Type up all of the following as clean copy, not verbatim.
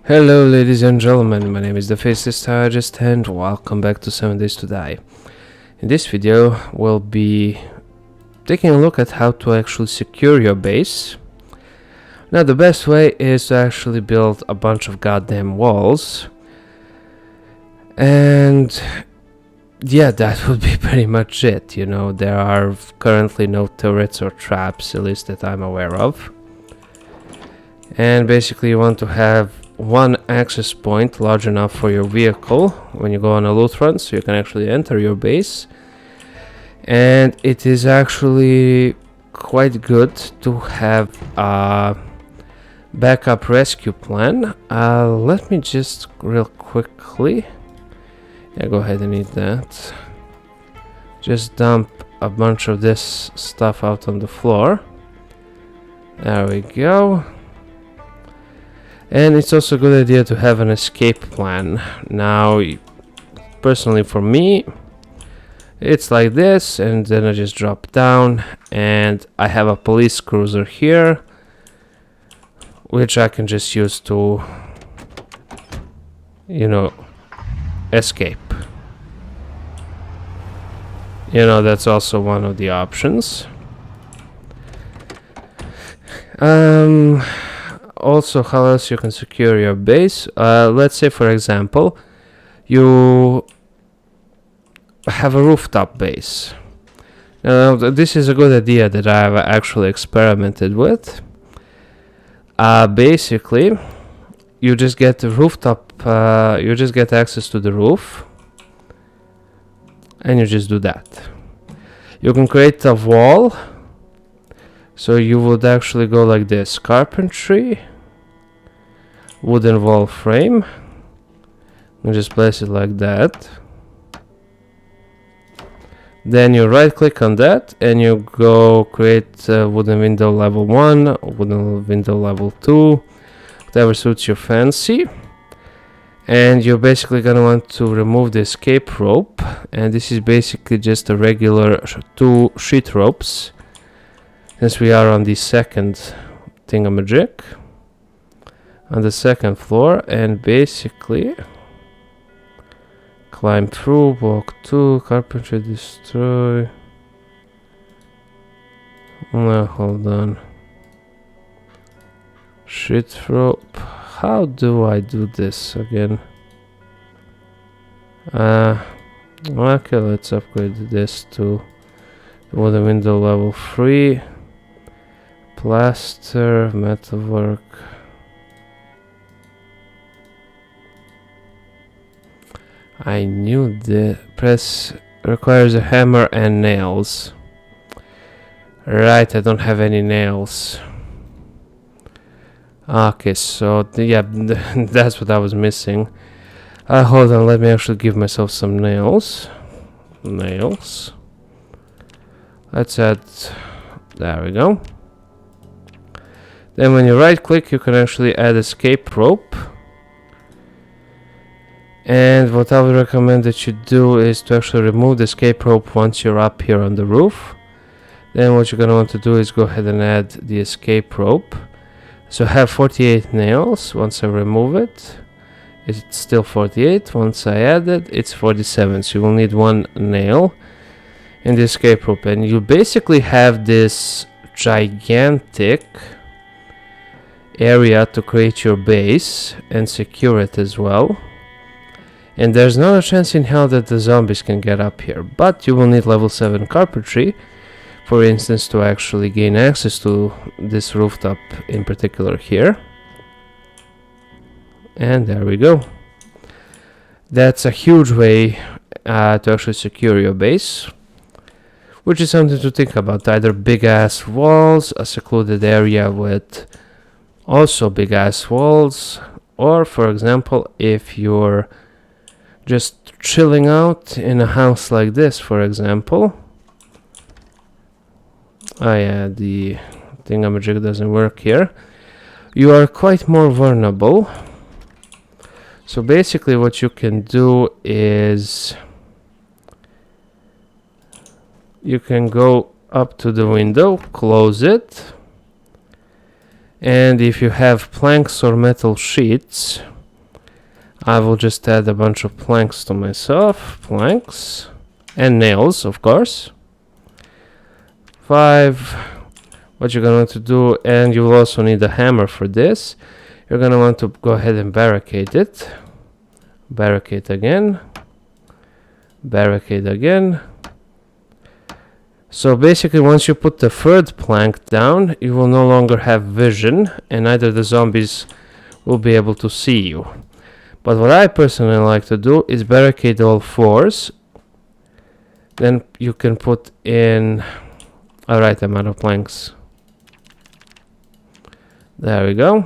Hello ladies and gentlemen, my name is the Faceless Strategist and welcome back to 7 Days to Die. In this video we'll be taking a look at how to actually secure your base. Now the best way is to actually build a bunch of goddamn walls, and yeah, that would be pretty much it. You know, there are currently no turrets or traps, at least that I'm aware of. And basically you want to have one access point large enough for your vehicle when you go on a loot run, so you can actually enter your base. And it is actually quite good to have a backup rescue plan. Let me just real quickly, go ahead and eat that. Just dump a bunch of this stuff out on the floor. There we go. And it's also a good idea to have an escape plan. Now, personally for me, it's like this, and then I just drop down, and I have a police cruiser here, which I can just use to, you know, escape. You know, that's also one of the options. Also, how else you can secure your base? Let's say, for example, you have a rooftop base. Now, this is a good idea that I've actually experimented with. Basically, you just get the rooftop, you just get access to the roof, and you just do that. You can create a wall, so you would actually go like this: carpentry, wooden wall frame, and just place it like that. Then you right click on that and you go create wooden window level 1, wooden window level 2, whatever suits your fancy. And you're basically gonna want to remove the escape rope, and this is basically just a regular 2 sheet ropes, since we are on the second thingamajig on the second floor. And basically climb through, walk 2, carpentry, destroy. No, hold on. Sheet rope. How do I do this again? Okay, let's upgrade this to wooden window level 3. Plaster, metalwork. I knew the press requires a hammer and nails. Right, I don't have any nails. Okay, so yeah, that's what I was missing. Hold on, let me actually give myself some nails. Nails. Let's add. There we go. Then when you right click, you can actually add escape rope. And what I would recommend that you do is to actually remove the escape rope once you're up here on the roof. Then what you're going to want to do is go ahead and add the escape rope. So I have 48 nails. Once I remove it, it's still 48. Once I add it, it's 47. So you will need 1 nail in the escape rope. And you basically have this gigantic area to create your base and secure it as well. And there's not a chance in hell that the zombies can get up here, but you will need level 7 carpentry, for instance, to actually gain access to this rooftop in particular here. And there we go. That's a huge way to actually secure your base, which is something to think about. Either big ass walls, a secluded area with also big ass walls, or for example, if you're just chilling out in a house like this, for example. Oh yeah, the thingamajig doesn't work here. You are quite more vulnerable. So basically what you can do is you can go up to the window, close it, and if you have planks or metal sheets, I will just add a bunch of planks to myself. Planks. And nails, of course. 5. What you're gonna want to do, and you will also need a hammer for this. You're gonna want to go ahead and barricade it. Barricade again. Barricade again. So basically, once you put the third plank down, you will no longer have vision, and neither the zombies will be able to see you. But what I personally like to do is barricade all 4s. Then you can put in a right amount of planks. There we go.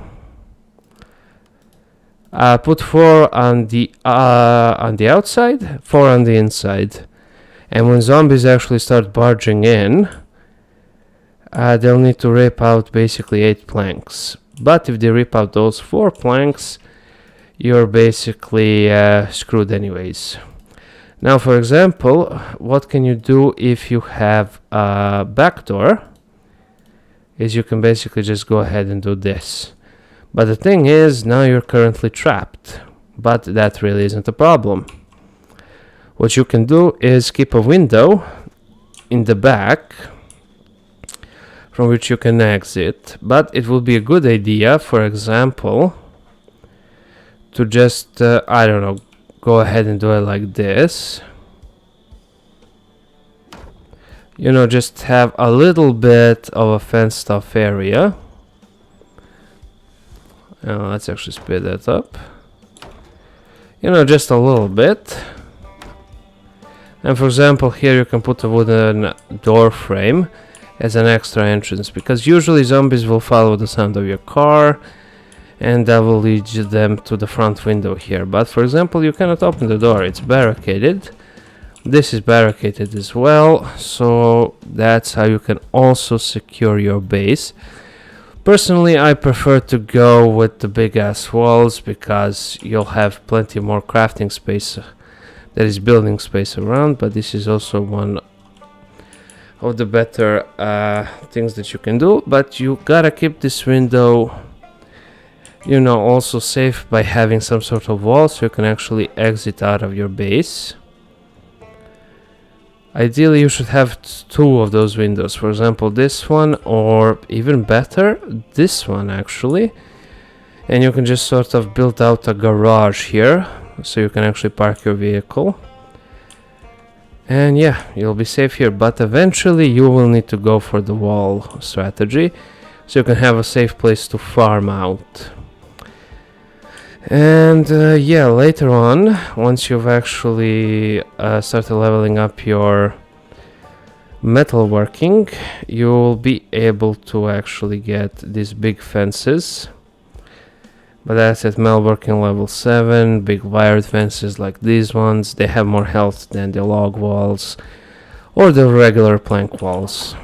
Put 4 on the outside, 4 on the inside. And when zombies actually start barging in, they'll need to rip out basically 8 planks. But if they rip out those 4 planks, you're basically screwed anyways. Now, for example, what can you do if you have a backdoor? Is you can basically just go ahead and do this. But the thing is, now you're currently trapped. But that really isn't a problem. What you can do is keep a window in the back from which you can exit. But it will be a good idea, for example, to just, I don't know, go ahead and do it like this. You know, just have a little bit of a fenced off area. Let's actually speed that up. You know, just a little bit. And for example, here you can put a wooden door frame as an extra entrance, because usually zombies will follow the sound of your car, and that will lead them to the front window here. But for example, you cannot open the door, it's barricaded. This is barricaded as well, so that's how you can also secure your base. Personally, I prefer to go with the big ass walls, because you'll have plenty more crafting space, that is building space around. But this is also one of the better things that you can do. But you gotta keep this window, you know, also safe by having some sort of wall, so you can actually exit out of your base. Ideally, you should have 2 of those windows. For example, this one, or even better, this one actually. And you can just sort of build out a garage here, so you can actually park your vehicle. And yeah, you'll be safe here. But eventually you will need to go for the wall strategy, so you can have a safe place to farm out. And yeah, later on, once you've actually started leveling up your metalworking, you'll be able to actually get these big fences. But that's at metalworking level 7, big wired fences like these ones. They have more health than the log walls or the regular plank walls.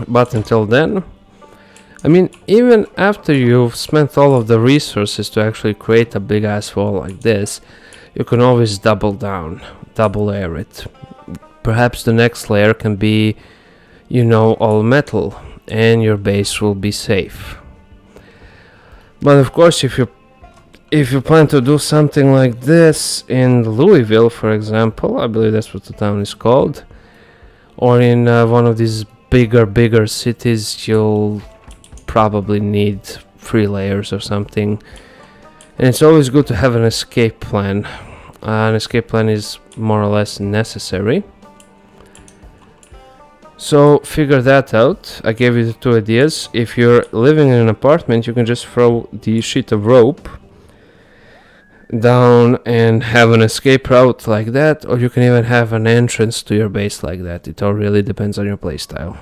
But until then, I mean, even after you've spent all of the resources to actually create a big ass wall like this, you can always double down, double layer it. Perhaps the next layer can be, you know, all metal, and your base will be safe. But of course, if you plan to do something like this in Louisville, for example, I believe that's what the town is called, or in one of these bigger cities, you'll probably need 3 layers or something. And it's always good to have an escape plan. An escape plan is more or less necessary. So figure that out. I gave you the 2 ideas. If you're living in an apartment, you can just throw the sheet of rope down and have an escape route like that, or you can even have an entrance to your base like that. It all really depends on your playstyle.